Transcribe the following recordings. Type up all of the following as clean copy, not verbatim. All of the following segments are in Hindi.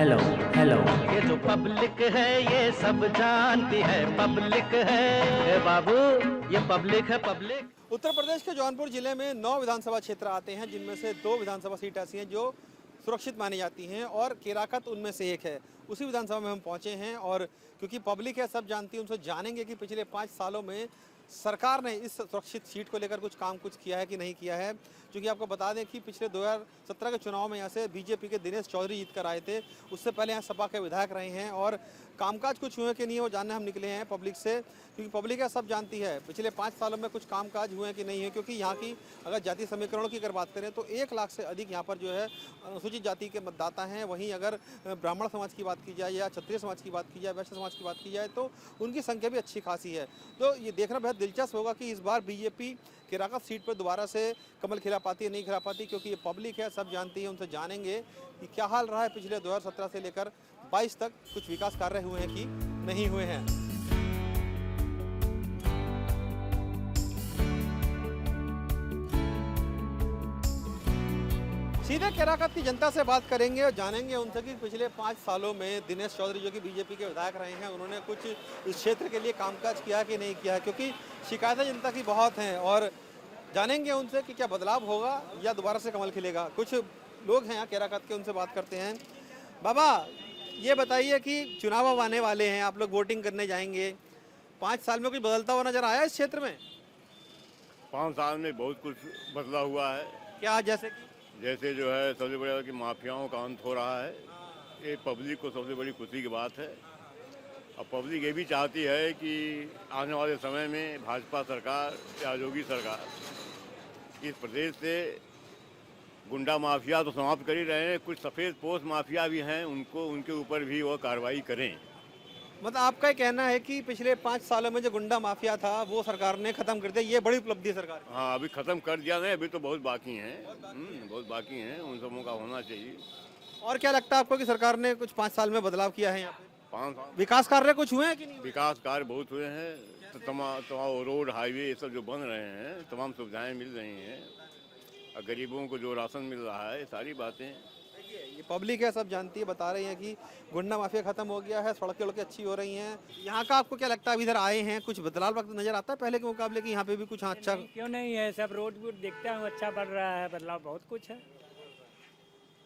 Hello hello. ये जो पब्लिक है ये सब जानती है, पब्लिक है ए बाबू, ये पब्लिक है पब्लिक। उत्तर प्रदेश के जौनपुर जिले में 9 विधानसभा क्षेत्र आते हैं, जिनमें से 2 विधानसभा सीट ऐसी हैं जो सुरक्षित मानी जाती हैं और केराकत उनमें से एक है। उसी विधानसभा में हम पहुंचे हैं और क्योंकि पब्लिक है, सब जानती है, उनसे जानेंगे कि पिछले 5 सालों में सरकार ने इस सुरक्षित सीट को लेकर कुछ किया है कि नहीं किया है। क्योंकि आपको बता दें कि पिछले 2017 के चुनाव में यहाँ से बीजेपी के दिनेश चौधरी जीत कर आए थे। उससे पहले यहाँ सपा के विधायक रहे हैं और कामकाज कुछ हुए कि नहीं वो जानने हम निकले हैं पब्लिक से, क्योंकि पब्लिक है सब जानती है पिछले 5 सालों में कुछ कामकाज हुए कि नहीं है। क्योंकि यहाँ की अगर जाति समीकरणों की अगर बात करें तो 1 लाख से अधिक यहाँ पर जो है अनुसूचित जाति के मतदाता हैं। वहीं अगर ब्राह्मण समाज की बात की जाए या क्षत्रिय समाज की बात की जाए, वैश्य समाज की बात की जाए तो उनकी संख्या भी अच्छी खासी है। तो ये देखना बेहद दिलचस्प होगा कि इस बार बीजेपी केराकत सीट पर दोबारा से कमल खिला पाती है नहीं खिला पाती, क्योंकि ये पब्लिक है सब जानती है। उनसे जानेंगे कि क्या हाल रहा है पिछले 2017 से लेकर 22 तक, कुछ विकास कार्य हुए हैं कि नहीं हुए हैं। सीधे केराकत की जनता से बात करेंगे और जानेंगे उनसे कि पिछले 5 सालों में दिनेश चौधरी जो कि बीजेपी के विधायक रहे हैं, उन्होंने कुछ इस क्षेत्र के लिए कामकाज किया कि नहीं किया है। क्योंकि शिकायतें जनता की बहुत हैं और जानेंगे उनसे कि क्या बदलाव होगा या दोबारा से कमल खिलेगा। कुछ लोग हैं यहाँ केराकत के, उनसे बात करते हैं। बाबा ये बताइए कि चुनाव अब आने वाले हैं, आप लोग वोटिंग करने जाएंगे, 5 साल में कुछ बदलता हुआ नजर आया इस क्षेत्र में? 5 साल में बहुत कुछ बदला हुआ है। क्या जैसे कि? जैसे जो है सबसे बड़ा कि माफियाओं का अंत हो रहा है। ये पब्लिक को सबसे बड़ी खुशी की बात है। अब पब्लिक ये भी चाहती है कि आने वाले समय में भाजपा सरकार या योगी सरकार इस प्रदेश से गुंडा माफिया तो समाप्त कर ही रहे हैं, कुछ सफ़ेद पोश माफिया भी हैं, उनके ऊपर भी वो कार्रवाई करें। मतलब आपका ये कहना है कि पिछले 5 सालों में जो गुंडा माफिया था वो सरकार ने खत्म कर दिया, ये बड़ी उपलब्धि है सरकार की। हाँ, अभी ख़त्म कर दिया नहीं, अभी तो बहुत बाकी हैं, बहुत बाकी हैं, उन सबों का होना चाहिए। और क्या लगता है आपको कि सरकार ने कुछ 5 साल में बदलाव किया है यहाँ पे? 5 साल विकास कार्य कुछ हुए हैं कि नहीं हुए? विकास कार्य बहुत हुए हैं। तो तमाम रोड हाईवे ये सब जो बन रहे हैं, तमाम सुविधाएं मिल रही हैं और गरीबों को जो राशन मिल रहा है, सारी बातें। देखिए ये पब्लिक है सब जानती है, बता रही है कि गुंडा माफिया खत्म हो गया है, सड़कें वड़कें अच्छी हो रही हैं। यहाँ का आपको क्या लगता है, अभी इधर आए हैं, कुछ बदलाव वक्त नजर आता है पहले के मुकाबले कि यहाँ पे भी कुछ अच्छा? क्यों नहीं है, सब रोड वोड देखता हूँ अच्छा बढ़ रहा है, बदलाव बहुत कुछ है।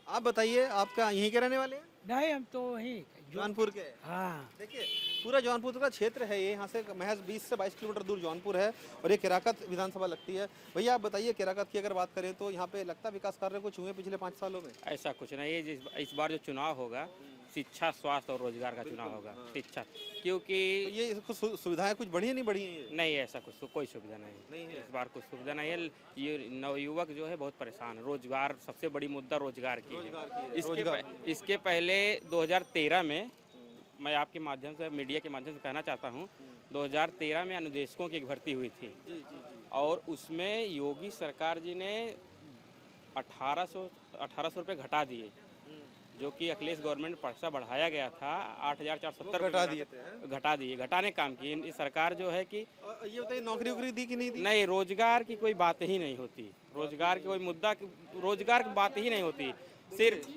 आप बताइए, आप क्या यहीं के रहने वाले हैं? नहीं, हम तो वही जौनपुर के? हाँ। देखिए पूरा जौनपुर का क्षेत्र है ये, यहाँ से महज 20 से 22 किलोमीटर दूर जौनपुर है और ये केराकत विधानसभा लगती है। भैया आप बताइए, केराकत की अगर बात करें तो यहाँ पे लगता है विकास कार्य कुछ हुए पिछले 5 सालों में? ऐसा कुछ नहीं है। इस बार जो चुनाव होगा शिक्षा, स्वास्थ्य और रोजगार का चुनाव होगा। शिक्षा, क्योंकि तो ये इसको सुविधाएं कुछ बढ़ी है नहीं बढ़ी है? नहीं, ऐसा कुछ कोई सुविधा नहीं है। इस बार कुछ सुविधा नहीं है। ये नवयुवक जो है बहुत परेशान है। रोजगार सबसे बड़ी मुद्दा रोजगार की है। इसके पहले 2013 में, मैं आपके माध्यम से, मीडिया के माध्यम से कहना चाहता हूँ, 2013 में अनुदेशकों की भर्ती हुई थी और उसमें योगी सरकार जी ने 1800 रुपये घटा दिए, जो कि अखिलेश गवर्नमेंट पैसा बढ़ाया गया था 8470 घटा दिए। घटाने काम की इस सरकार जो है कि ये बताइए नौकरी वोकरी दी कि नहीं दी? नहीं, रोजगार की कोई बात ही नहीं होती। रोजगार की कोई मुद्दा, रोजगार की बात ही नहीं होती सिर्फ।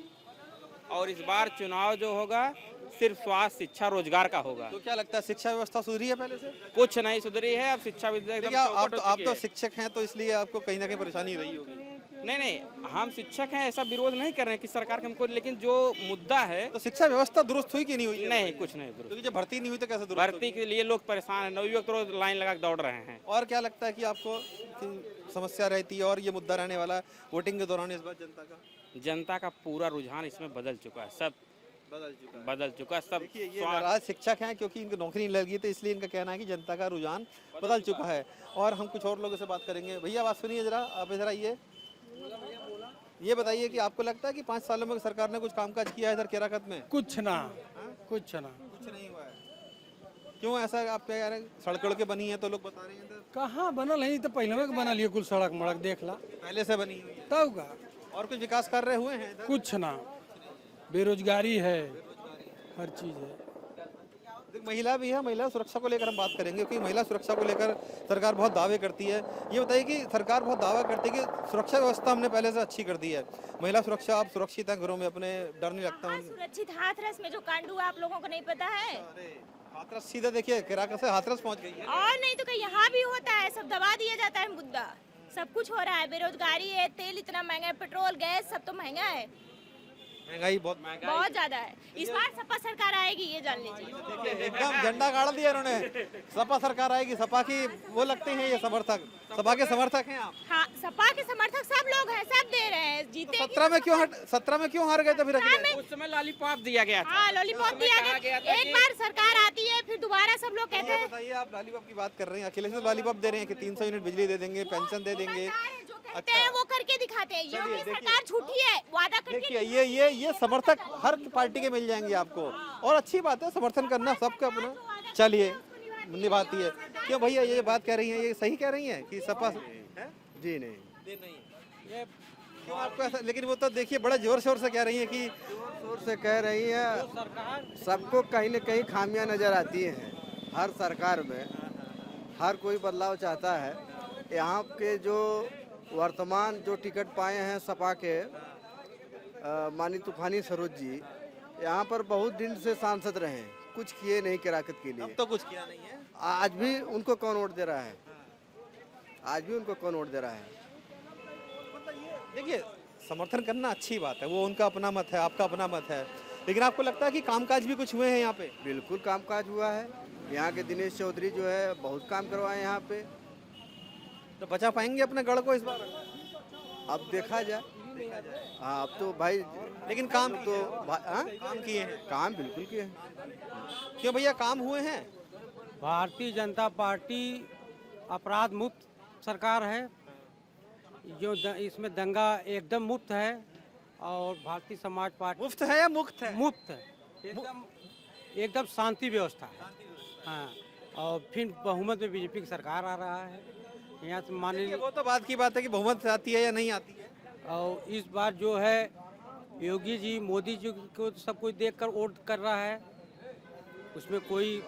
और इस बार चुनाव जो होगा सिर्फ स्वास्थ्य, शिक्षा, रोजगार का होगा। तो क्या लगता है शिक्षा व्यवस्था सुधरी है पहले से? कुछ नहीं सुधरी है। अब शिक्षा आप तो शिक्षक हैं तो इसलिए आपको कहीं ना कहीं परेशानी रही होगी। नहीं, हम शिक्षक हैं, ऐसा विरोध नहीं कर रहे हैं कि सरकार के हमको, लेकिन जो मुद्दा है तो शिक्षा व्यवस्था दुरुस्त हुई कि नहीं हुई? नहीं, कुछ नहीं दुरुस्त। क्योंकि जब भर्ती नहीं हुई तो कैसे दुरुस्त? भर्ती के लिए लोग परेशान हैं, नवयुवक तो लाइन लगा दौड़ रहे हैं। और क्या लगता है कि आपको समस्या रहती है और ये मुद्दा रहने वाला वोटिंग के दौरान इस बार जनता का पूरा रुझान इसमें बदल चुका है, सब बदल चुका सब। देखिए ये नाराज शिक्षक हैं क्योंकि इनको नौकरी नहीं लगी, तो इसलिए इनका कहना है कि जनता का रुझान बदल चुका है। और हम कुछ और लोगों से बात करेंगे। भैया बात सुनिए जरा, आप इधर आइए। ये बताइए कि आपको लगता है कि 5 सालों में सरकार ने कुछ कामकाज किया है इधर केराकत में? कुछ ना, कुछ नहीं हुआ है। क्यों ऐसा आप कह रहे हैं? सड़क के बनी है तो लोग बता रहे हैं इधर। कहाँ बनल है, तो पहले में बनल है, कुल सड़क मड़क देख ला, पहले से बनी हुई है तब का। और कुछ विकास कार्य हुए हैं इधर? कुछ ना, बेरोजगारी है, हर चीज है। महिला भी है, महिला सुरक्षा को लेकर हम बात करेंगे क्योंकि महिला सुरक्षा को लेकर सरकार बहुत दावे करती है। ये बताइए कि सरकार बहुत दावा करती है कि सुरक्षा व्यवस्था हमने पहले से अच्छी कर दी है, महिला सुरक्षा, आप सुरक्षित हैं घरों में अपने, डर नहीं लगता? हाँ, सुरक्षित। हाथरस में जो कांड हुआ आप लोगों को नहीं पता है? अरे हाथरस, सीधा देखिए केराका से हाथरस पहुंच गई है। और नहीं तो क्या, यहाँ भी होता है, सब दबा दिया जाता है मुद्दा। सब कुछ हो रहा है, बेरोजगारी है, तेल इतना महंगा है, पेट्रोल गैस सब तो महंगा है, महंगाई बहुत ज्यादा है। इस बार सपा सरकार आएगी, ये जान लीजिए। देखिए एकदम झंडा गाड़ दिया इन्होंने, सपा सरकार आएगी। सपा की वो लगते हैं ये समर्थक, सपा के समर्थक हैं आप? हाँ, सपा के समर्थक सब लोग हैं, सब दे रहे हैं, जीते। 17 में क्यों हार गए थे फिर? उस समय लॉलीपॉप दिया गया था। हाँ, लॉलीपॉप दिया गया। एक बार सरकार आती है फिर दोबारा सब लोग कहते हैं। बताइए, आप लॉलीपॉप की बात कर रहे हैं, अखिलेश लॉलीपॉप दे रहे हैं कि 300 यूनिट बिजली दे देंगे, पेंशन दे देंगे। कहते हैं वो करके दिखाते हैं। योगी सरकार झूठी है, वादा करके। देखिए ये समर्थक हर पार्टी के मिल जाएंगे आपको, और अच्छी बात है, समर्थन करना सबका अपना, चलिए निभाती है। क्यों भैया ये बात कह रही हैं, ये सही कह रही हैं कि सपा? जी नहीं, ये क्यों आपको ऐसा? लेकिन वो तो देखिए बड़ा जोर शोर से कह रही है कि जोर से कह रही है, सबको कहीं न कहीं खामियां नजर आती हैं हर सरकार में। हर कोई बदलाव चाहता है। यहाँ के जो वर्तमान जो टिकट पाए हैं सपा के मानी तूफानी सरोज जी, यहाँ पर बहुत दिन से सांसद रहे, कुछ किए नहीं केराकत के लिए। अब तो कुछ किया नहीं है। आज भी उनको कौन वोट दे रहा है? आज भी उनको कौन वोट दे रहा है? देखिए समर्थन करना अच्छी बात है, वो उनका अपना मत है, आपका अपना मत है, लेकिन आपको लगता है कि कामकाज भी कुछ हुए हैं यहाँ पे? बिल्कुल कामकाज हुआ है। यहाँ के दिनेश चौधरी जो है बहुत काम करवाए यहाँ पे। तो बचा पाएंगे अपने गढ़ को इस बार? अब देखा जाए। हाँ, अब तो भाई, लेकिन काम तो काम किए हैं, काम बिल्कुल किए हैं। क्यों भैया काम हुए हैं? भारतीय जनता पार्टी अपराध मुक्त सरकार है, जो इसमें दंगा एकदम मुक्त है, और भारतीय समाज पार्टी मुफ्त है या मुक्त है? मुक्त है, एकदम शांति व्यवस्था है। हाँ, और फिर बहुमत में बीजेपी की सरकार आ रहा है। यहाँ से माननीय, वो तो बात की बात है कि बहुमत आती है या नहीं आती है। और इस बार जो है योगी जी, मोदी जी को सब कुछ देखकर वोट कर रहा है, उसमें कोई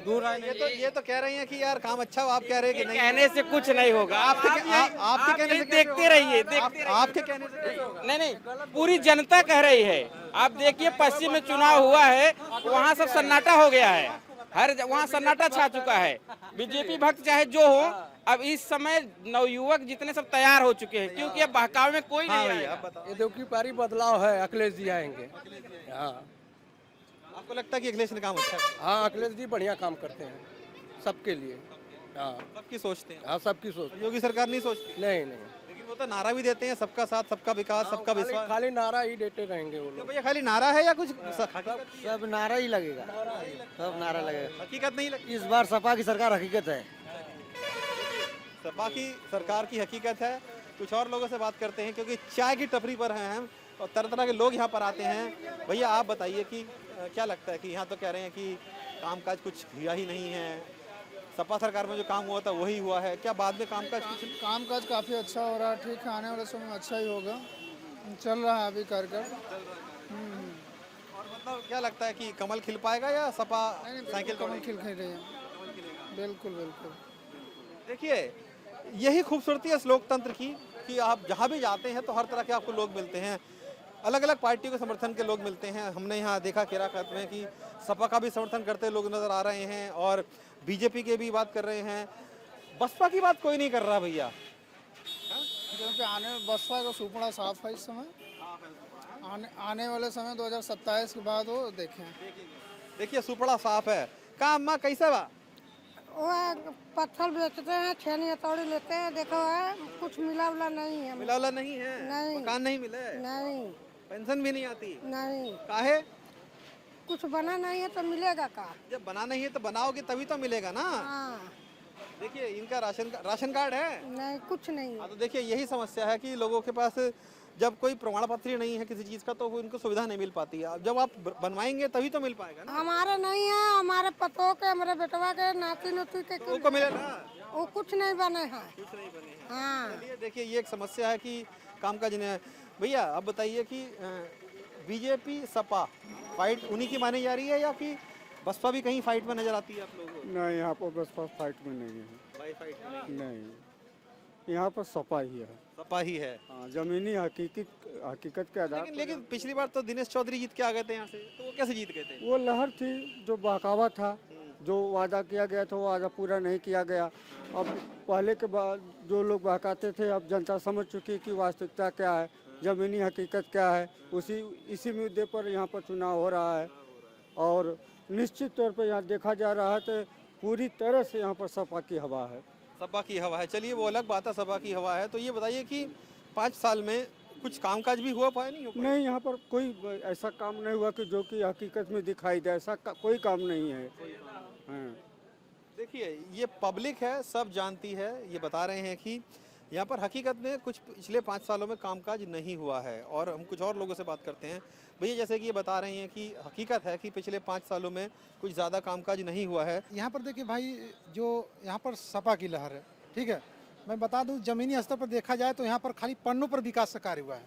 दूर राय नहीं। ये तो कह रही हैं कि यार काम अच्छा हो, आप कह रहे हैं कि नहीं? कहने से कुछ नहीं होगा। आपके कहने से देखते रहिए, आपके कहने से नहीं, पूरी जनता कह रही है। आप देखिए पश्चिम में चुनाव हुआ है, वहाँ सब सन्नाटा हो गया है, वहाँ सन्नाटा छा चुका है। बीजेपी भक्त चाहे जो हो, अब इस समय नवयुवक जितने सब तैयार हो चुके हैं, क्योंकि अब बहकावे में कोई नहीं आएगा। ये देखो पारी बदलाव है, अखिलेश जी आएंगे। हाँ, आपको लगता है कि अखिलेश ने काम अच्छा किया? हाँ, अखिलेश जी बढ़िया काम करते हैं सबके लिए। हाँ, सबकी सोचते हैं। हाँ, सबकी सोच। योगी सरकार नहीं सोचती? नहीं, लेकिन वो तो नारा भी देते हैं, सबका साथ, सबका विकास, सबका विश्वास। खाली नारा ही देते रहेंगे वो तो लोग। भैया खाली नारा है या कुछ सब नारा ही लगेगा, सब नारा लगेगा। हकीकत नहीं लगती? इस बार सपा की सरकार हकीकत है। सपा की सरकार की हकीकत है। कुछ और लोगों से बात करते हैं, क्योंकि चाय की टपरी पर हैं हम और तरह तरह के लोग यहाँ पर आते हैं। भैया आप बताइए कि क्या लगता है कि यहाँ तो कह रहे हैं कि कामकाज कुछ हुआ ही नहीं है, सपा सरकार में जो काम हुआ था वही हुआ है, क्या बाद में कामकाज कुछ? कामकाज काफ़ी अच्छा हो रहा है, ठीक है, आने वाले समय में अच्छा ही होगा, चल रहा है अभी कर और मतलब क्या लगता है कि कमल खिल पाएगा या सपा साइकिल कमल खिल रही है? बिल्कुल बिल्कुल। देखिए यही खूबसूरती है इस लोकतंत्र की कि आप जहाँ भी जाते हैं तो हर तरह के आपको लोग मिलते हैं, अलग अलग पार्टियों के समर्थन के लोग मिलते हैं। हमने यहाँ देखा केराकत में कि सपा का भी समर्थन करते लोग नजर आ रहे हैं और बीजेपी के भी बात कर रहे हैं, बसपा की बात कोई नहीं कर रहा भैया। क्योंकि आने बसपा का सुपड़ा साफ है इस समय, आने वाले समय 2027 के बाद वो देखें। देखिए सुपड़ा साफ है। का अम्मा कैसे बा? वो पत्थर बेचते हैं, छेनी हथौड़ी लेते हैं, देखो है कुछ मिला उला नहीं है। मिला उला नहीं है? नहीं। मकान नहीं मिले? नहीं। पेंशन भी नहीं आती? नहीं। काहे? कुछ बना नहीं है तो मिलेगा का? जब बना नहीं है तो बनाओगे तभी तो मिलेगा ना। हाँ। देखिए इनका राशन कार्ड है? नहीं, कुछ नहीं। तो देखिए यही समस्या है कि लोगों के पास जब कोई प्रमाण पत्र नहीं है किसी चीज का तो इनको सुविधा नहीं मिल पाती है। जब आप बनवाएंगे तभी तो मिल पाएगा ना। हमारे नहीं है, हमारे पतों के, हमारे बेटवा के, नाती नोती के उनको मिलेगा? वो कुछ नहीं बने हैं। कुछ नहीं बने हैं। हाँ। चलिए देखिए ये एक समस्या है कि कामकाज नहीं है। भैया अब बताइए कि बीजेपी सपा फाइट उन्हीं की मानी जा रही है या कि बसपा भी कहीं फाइट में नजर आती है आप लोगों को? नहीं, यहाँ पर बसपा फाइट में नहीं है। भाई फाइट में नहीं, यहाँ पर सपा ही है। सपा ही है। हाँ, जमीनी हकीकत के आधार लेकिन पिछली बार तो दिनेश चौधरी जीत के आ गए थे यहाँ से, तो वो कैसे जीत गए थे? वो लहर थी, जो बहकावा था, जो वादा किया गया था वो वादा पूरा नहीं किया गया। अब पहले के बाद जो लोग बहकाते थे, अब जनता समझ चुकी है कि वास्तविकता क्या है, ज़मीनी हकीकत क्या है। इसी मुद्दे पर यहाँ पर चुनाव हो रहा है और निश्चित तौर पर यहाँ देखा जा रहा है तो पूरी तरह से यहाँ पर सपा की हवा है। सपा की हवा है, चलिए वो अलग बात है, सपा की हवा है। तो ये बताइए कि 5 साल में कुछ कामकाज भी हुआ पाया नहीं हो पाया? नहीं, यहाँ पर कोई ऐसा काम नहीं हुआ कि जो कि हकीकत में दिखाई दे, ऐसा कोई काम नहीं है। हाँ। देखिए ये पब्लिक है, सब जानती है, ये बता रहे हैं कि यहाँ पर हकीकत में कुछ पिछले 5 सालों में कामकाज नहीं हुआ है। और हम कुछ और लोगों से बात करते हैं। भैया जैसे कि ये बता रहे हैं कि हकीकत है कि पिछले 5 सालों में कुछ ज़्यादा कामकाज नहीं हुआ है। यहाँ पर देखिए भाई, जो यहाँ पर सपा की लहर है, ठीक है, मैं बता दूं ज़मीनी स्तर पर देखा जाए तो यहाँ पर खाली पन्नों पर विकास का कार्य हुआ है।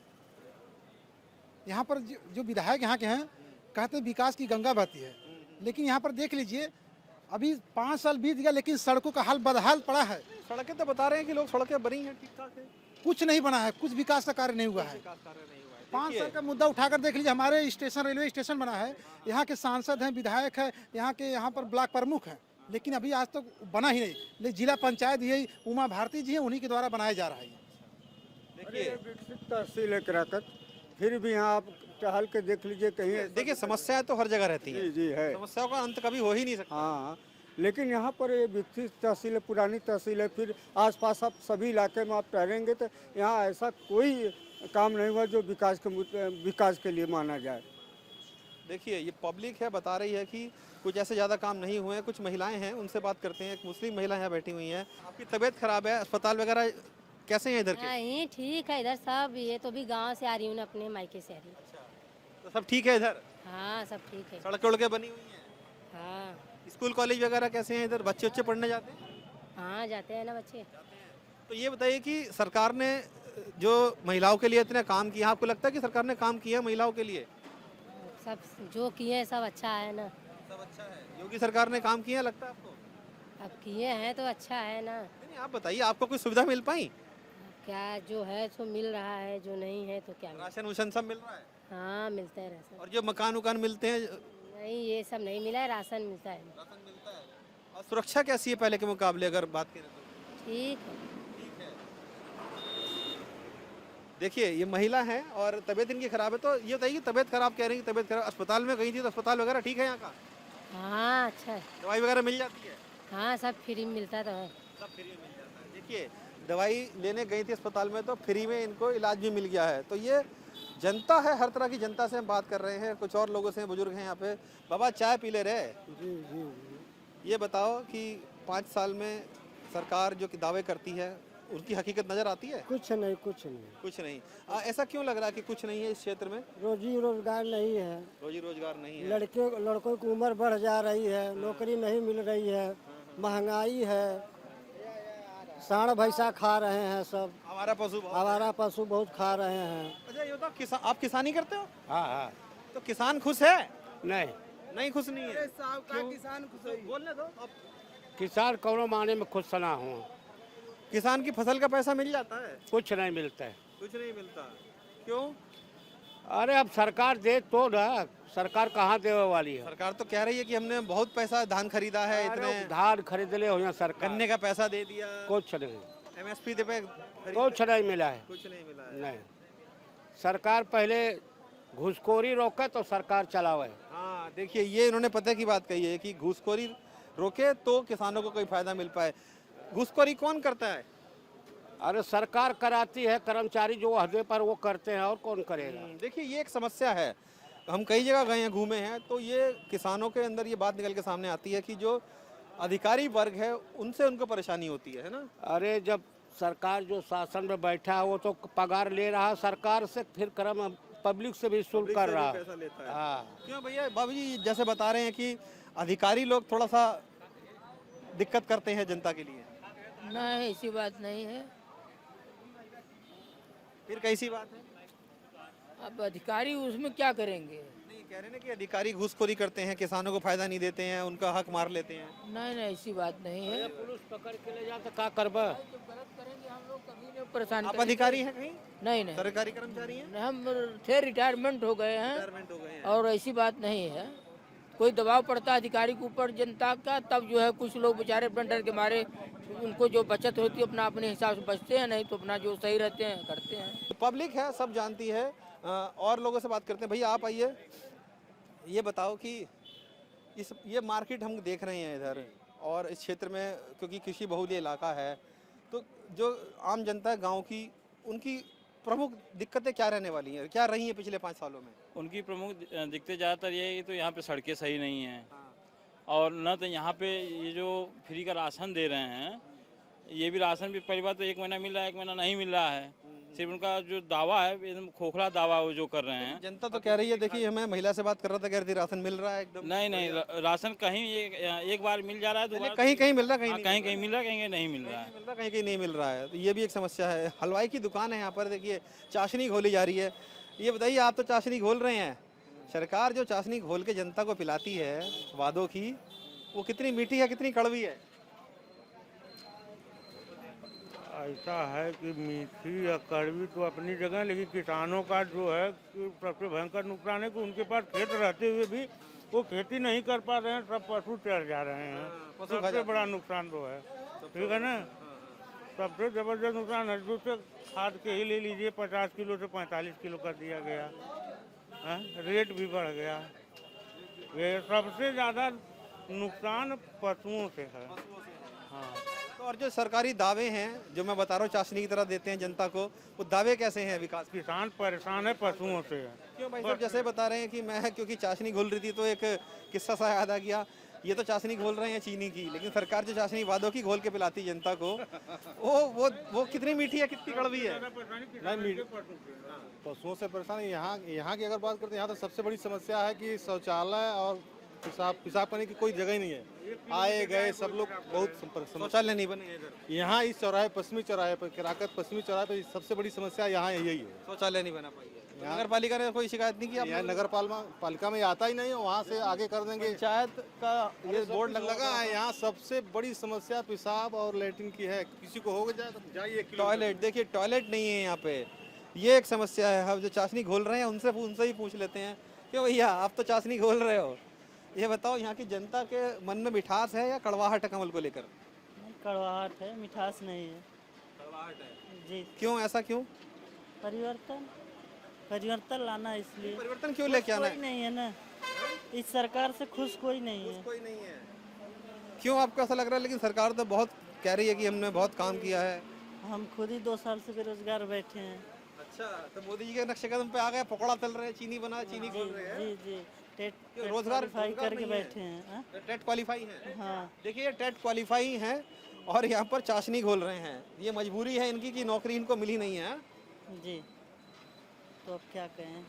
यहाँ पर जो विधायक यहाँ के हैं कहते हैं विकास की गंगा बहती है, लेकिन यहाँ पर देख लीजिए अभी 5 साल बीत गया लेकिन सड़कों का हाल बदहाल पड़ा है। सड़कें तो बता रहे हैं कि लोग सड़कें बनी हैं, ठीक ठाक है, कुछ नहीं बना है, कुछ विकास का कार्य नहीं हुआ है। 5 साल का मुद्दा उठाकर देख लीजिए, हमारे स्टेशन रेलवे स्टेशन बना है, यहाँ के सांसद हैं, विधायक है, यहाँ पर ब्लॉक प्रमुख हैं, लेकिन अभी आज तक बना ही नहीं। लेकिन जिला पंचायत यही उमा भारती जी है, उन्हीं के द्वारा बनाया जा रहा है। देखिए विकसित तहसील है कराकत, फिर भी यहाँ आप टहल के देख लीजिए कहीं। देखिए समस्याएं तो हर जगह रहती हैं। जी है, समस्याओं का अंत कभी हो ही नहीं सकता। हाँ, लेकिन यहाँ पर ये विकसित तहसील है, पुरानी तहसील है, फिर आसपास आप सभी इलाके में आप ठहरेंगे तो यहाँ ऐसा कोई काम नहीं हुआ जो विकास के लिए माना जाए। देखिए ये पब्लिक है, बता रही है कि कुछ ऐसे ज़्यादा काम नहीं हुए हैं। कुछ महिलाएं हैं, उनसे बात करते हैं। एक मुस्लिम महिला यहाँ बैठी हुई हैं। आपकी तबीयत खराब है, अस्पताल वगैरह कैसे हैं इधर के? नहीं, ठीक है इधर सब। ये तो भी गांव से आ रही हूँ ना, अपने मायके से आ रही हूँ। तो सब ठीक है इधर? हाँ सब ठीक है। सड़कें उड़कें बनी हुई हैं? हाँ। स्कूल कॉलेज वगैरह कैसे हैं इधर? बच्चे बच्चे पढ़ने जाते हैं? हाँ जाते हैं ना बच्चे। तो ये बताइए कि सरकार ने जो महिलाओं के लिए इतने काम किया, आपको लगता है कि सरकार ने काम किया महिलाओं के लिए? सब जो किए सब अच्छा है ना। सब अच्छा है। योगी सरकार ने काम किया लगता है आपको? अब किए हैं तो अच्छा है ना। नहीं, आप बताइए आपको कोई सुविधा मिल पाई? क्या जो है सो मिल रहा है, जो नहीं है तो क्या। राशन उशन सब मिल रहा है? हाँ मिलता है राशन। और जो मकान उकान मिलते हैं? नहीं ये सब नहीं मिला है, राशन मिलता है। राशन मिलता है। और सुरक्षा कैसी है पहले के मुकाबले अगर बात करें तो? ठीक है। देखिए ये महिला है और तबीयत इनकी खराब है। तो ये बताइए तबीयत खराब कह रही है, तबीयत खराब, अस्पताल में गई थी तो अस्पताल वगैरह ठीक है यहाँ का? हाँ अच्छा है। दवाई वगैरह मिल जाती है? हाँ सब फ्री में मिलता तो है। सब फ्री में मिल जाता है। देखिए दवाई लेने गई थी अस्पताल में तो फ्री में इनको इलाज भी मिल गया है। तो ये जनता है, हर तरह की जनता से हम बात कर रहे हैं। कुछ और लोगों से, बुजुर्ग हैं यहाँ पे। बाबा चाय पी ले रहे? जी जी। ये बताओ कि 5 साल में सरकार जो कि दावे करती है उनकी हकीकत नजर आती है? कुछ नहीं, कुछ नहीं, कुछ नहीं। ऐसा क्यों लग रहा है कि कुछ नहीं है इस क्षेत्र में? रोजी रोजगार नहीं है, रोजी रोजगार नहीं है। लड़कों की उम्र बढ़ जा रही है, नौकरी नहीं मिल रही है, महंगाई है, सांड भैंसा खा रहे हैं सब, हमारा पशु बहुत खा रहे हैं। अच्छा ये बताओ आप किसानी करते हो? हाँ हाँ। तो किसान खुश है? नहीं खुश नहीं है। किसान खुश बोलने दो। किसान कौनो माने में खुश ना हो। किसान की फसल का पैसा मिल जाता है? कुछ नहीं मिलता है। कुछ नहीं मिलता। क्यों? अरे अब सरकार दे तो ना, सरकार कहाँ देने वाली है? सरकार तो कह रही है कि हमने बहुत पैसा धान खरीदा है, इतने धान खरीद ले हो यहाँ सरकार, गन्ने का पैसा दे दिया, कुछ नहीं, MSP पे कुछ नहीं मिला है। कुछ नहीं मिला है। नहीं, सरकार पहले घूसखोरी रोके तो सरकार चलावे। हाँ देखिए ये इन्होंने पते की बात कही है कि घूसखोरी रोके तो किसानों को कोई फायदा मिल पाए। घूसखोरी कौन करता है? अरे सरकार कराती है, कर्मचारी जो अहदे पर वो करते हैं, और कौन करेगा? देखिए ये एक समस्या है। हम कई जगह गए हैं, घूमे हैं, तो ये किसानों के अंदर ये बात निकल के सामने आती है कि जो अधिकारी वर्ग है उनसे उनको परेशानी होती है ना। अरे जब सरकार जो शासन में बैठा है वो तो पगार ले रहा है सरकार से, फिर कर्म पब्लिक से भी शुल्क कर रहा है। हाँ। क्यों भैया? बाबू जी जैसे बता रहे हैं कि अधिकारी लोग थोड़ा सा दिक्कत करते हैं जनता के लिए। नहीं ऐसी बात नहीं है। फिर कैसी बात है? अब अधिकारी उसमें क्या करेंगे? नहीं कह रहे हैं ना कि अधिकारी घूसखोरी करते हैं, किसानों को फायदा नहीं देते हैं, उनका हक मार लेते हैं। नहीं नहीं, ऐसी बात नहीं है। पुलिस पकड़ के ले जाता क्या करबा, करेंगे हम लोग कभी नहीं परेशान। आप अधिकारी हैं कहीं? नहीं नहीं, सरकारी कर्मचारी हैं? हम थे, रिटायरमेंट हो गए हैं। और ऐसी बात नहीं है, कोई दबाव पड़ता है अधिकारी के ऊपर जनता का, तब जो है कुछ लोग बेचारे अपने डर के मारे, उनको जो बचत होती है अपना अपने हिसाब से बचते हैं, नहीं तो अपना जो सही रहते हैं करते हैं। पब्लिक है, सब जानती है। और लोगों से बात करते हैं। भैया आप आइए, ये बताओ कि ये मार्केट हम देख रहे हैं इधर, और इस क्षेत्र में क्योंकि कृषि बहुल्य इलाका है, तो जो आम जनता है गाँव की, उनकी प्रमुख दिक्कतें क्या रहने वाली हैं, क्या रही हैं पिछले 5 सालों में? उनकी प्रमुख दिक्कतें ज़्यादातर ये है कि तो यहाँ पे सड़कें सही नहीं हैं, और न तो यहाँ पे ये जो फ्री का राशन दे रहे हैं, ये भी राशन भी पहली बात तो 1 महीना मिल रहा है, 1 महीना नहीं मिल रहा है। सिर्फ उनका जो दावा है एकदम खोखला दावा वो जो कर रहे हैं। जनता तो कह रही है, देखिए मैं महिला से बात कर रहा था, कह रही थी राशन मिल रहा है एकदम। नहीं, राशन कहीं एक बार मिल जा रहा है, दोबारा कहीं कहीं मिल रहा है, कहीं मिल रहा है, कहीं नहीं मिल रहा है, कहीं कहीं नहीं मिल रहा है। तो ये भी एक समस्या है। हलवाई की दुकान है यहाँ पर, देखिए चाशनी घोली जा रही है। ये बताइए, आप तो चाशनी घोल रहे हैं, सरकार जो चाशनी घोल के जनता को पिलाती है वादों की, वो कितनी मीठी है, कितनी कड़वी है? ऐसा है कि मीठी या कड़वी तो अपनी जगह, लेकिन किसानों का जो है कि सबसे भयंकर नुकसान है कि उनके पास खेत रहते हुए भी वो खेती नहीं कर पा रहे हैं, सब पशु चढ़ जा रहे हैं। सबसे बड़ा नुकसान वो है, ठीक है ना। सबसे ज़बरदस्त नुकसान है। दूसरे खाद के ही ले लीजिए, 50 किलो से 45 किलो कर दिया गया है, रेट भी बढ़ गया। ये सबसे ज़्यादा नुकसान पशुओं से है। हाँ, और जो सरकारी दावे हैं जो मैं बता रहा हूँ चाशनी की तरह देते हैं जनता को, वो दावे कैसे हैं विकास? किसान परेशान है पशुओं से। क्यों भाई साहब, जैसे बता रहे हैं कि मैं क्योंकि चाशनी घोल रही थी तो एक किस्सा सा याद आ गया। ये तो चाशनी घोल रहे हैं चीनी की, लेकिन सरकार जो चाशनी वादों की घोल के पिलाती जनता को, वो कितनी मीठी है, कितनी कड़वी है? पशुओं से परेशान है। यहाँ की अगर बात करते हैं, यहाँ तो सबसे बड़ी समस्या है कि शौचालय और पेशाब करने की कोई जगह ही नहीं है। आए गए सब लोग बहुत शौचालय नहीं बने इधर। यहाँ इस चौराहे, पश्चिमी चौराहे पर, केराकत पश्चिमी चौराहे पर सबसे बड़ी समस्या यहाँ यही है, शौचालय नहीं बना पाई है। नगर पालिका ने कोई शिकायत नहीं की? यहाँ नगर पालिका में आता ही नहीं है, वहाँ से आगे कर देंगे। पंचायत का ये बोर्ड लगा है। यहाँ सबसे बड़ी समस्या पेशाब और लैट्रिन की है। किसी को हो जाए तो जाइए टॉयलेट, देखिए टॉयलेट नहीं है यहाँ पे, ये एक समस्या है। हम जो चाशनी घोल रहे हैं उनसे ही पूछ लेते हैं कि भैया आप तो चाशनी घोल रहे हो, ये बताओ यहाँ की जनता के मन में मिठास है या कड़वाहट है कमल को लेकर? कड़वाहट है, मिठास नहीं है। कड़वाहट है जी। क्यों, ऐसा क्यों? परिवर्तन लाना, इसलिए। परिवर्तन क्यों लेके आना है? नहीं है ना, इस सरकार से खुश कोई नहीं है। कोई नहीं है। क्यों आपको ऐसा लग रहा है? लेकिन सरकार तो बहुत कह रही है कि हमने बहुत काम किया है। हम खुद ही 2 साल से बेरोजगार बैठे हैं। अच्छा, तो मोदी जी के नक्शे कदम पे आ गए, पकौड़ा तल रहे हैं, चीनी बना, चीनी खोल रहे हैं। जी जी, टेट रोजगार करके बैठे हैं। टेट क्वालिफाई है। हाँ, देखिए टेट क्वालिफाई हैं और यहाँ पर चाशनी घोल रहे हैं। ये मजबूरी है इनकी कि नौकरी इनको मिली नहीं है। जी, तो अब क्या कहें?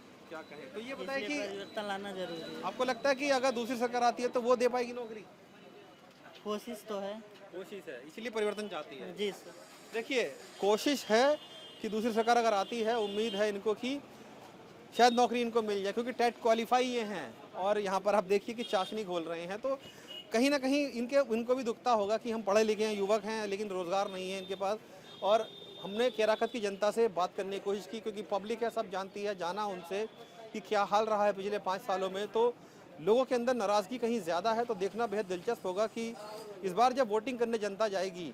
तो ये बताइए कि परिवर्तन लाना जरूरी है। आपको लगता है कि अगर दूसरी सरकार आती है तो वो दे पाएगी नौकरी? कोशिश तो है। कोशिश है, इसलिए परिवर्तन चाहती है। जी सर। देखिए कोशिश है कि दूसरी सरकार अगर आती है, उम्मीद है इनको कि शायद नौकरी इनको मिल जाए, क्योंकि टेट क्वालिफाई ये हैं। और यहाँ पर आप देखिए कि चाशनी घोल रहे हैं, तो कहीं ना कहीं इनको भी दुखता होगा कि हम पढ़े लिखे हैं, युवक हैं, लेकिन रोज़गार नहीं है इनके पास। और हमने केराकत की जनता से बात करने की कोशिश की, क्योंकि पब्लिक है, सब जानती है, जाना उनसे कि क्या हाल रहा है पिछले 5 सालों में। तो लोगों के अंदर नाराज़गी कहीं ज़्यादा है, तो देखना बेहद दिलचस्प होगा कि इस बार जब वोटिंग करने जनता जाएगी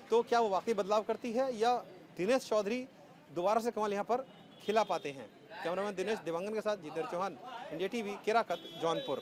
तो क्या वो वाकई बदलाव करती है या दिनेश चौधरी दोबारा से कमल यहाँ पर खिला पाते हैं। कैमरामैन दिनेश देवांगन के साथ जितेंद्र चौहान, इंडिया टीवी, केराकत, जौनपुर।